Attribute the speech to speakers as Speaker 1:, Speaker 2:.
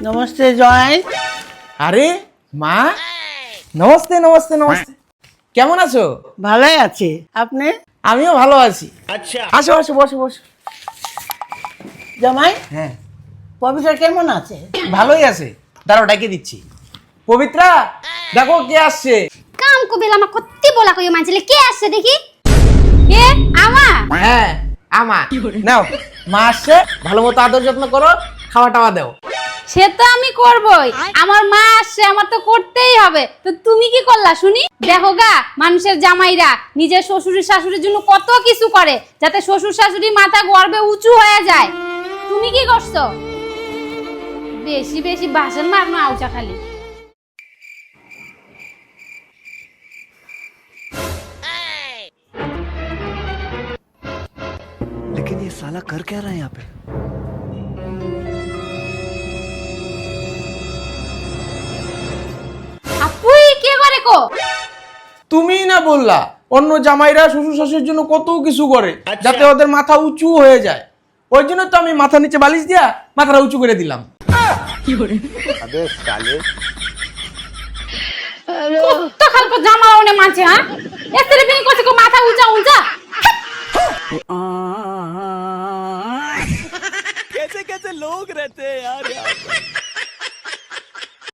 Speaker 1: নমস্তে জয়।
Speaker 2: আরে মা, নমস্তে নমস্তে নমস্তে। কেমন আছো?
Speaker 1: ভালোই আছি, আপনি?
Speaker 2: আমিও ভালো আছি। আচ্ছা, আসো আসো, বসো বসো।
Speaker 1: জামাই,
Speaker 2: হ্যাঁ,
Speaker 1: পবিত্র কেমন আছে?
Speaker 2: ভালোই আছে। দাঁড়াও, ডাকে দিচ্ছি। পবিত্রা, দেখো কে আসছে।
Speaker 3: কাম কো বেলা মা কত্তি বলা কই মানছিলে কে আসছে দেখি কে আমা
Speaker 2: হ্যাঁ, আমা। নাও, মা আসছে, ভালো মতো আদর যত্ন করো, খাওয়া টাওয়া দাও।
Speaker 3: সে তো আমি করবই, আমার মা আসছে, আমার তো করতেই হবে। তো তুমি কি করলা শুনি? দেখো গা, মানুষের জামাইরা নিজের শ্বশুর শাশুড়ির জন্য কত কিছু করে যাতে শ্বশুর শাশুড়ি মাথা গর্বে উঁচু হয়ে যায়। তুমি কি করছো? বেশি বেশি বাসন মারনো আউচা খালি।
Speaker 4: लेकिन ये साला कर क्या रहा है यहाँ पे?
Speaker 3: আপুই কে করে কো?
Speaker 2: তুমি না বললা অন্য জামাইরা শ্বশুর শাশুড়ির জন্য কত কিছু করে যাতে ওদের মাথা উঁচু হয়ে যায়। ওই জন্য তো আমি মাথা নিচে বালিশ দিয়া মাথাটা উঁচু করে দিলাম।
Speaker 3: তো খালকো জামা ওনে মানছে হ্যাঁ? এসরে বিয়ে করছে কো মাথা উঁচা উঁচা।
Speaker 4: कैसे कैसे लोग रहते हैं यार यहाँ पे?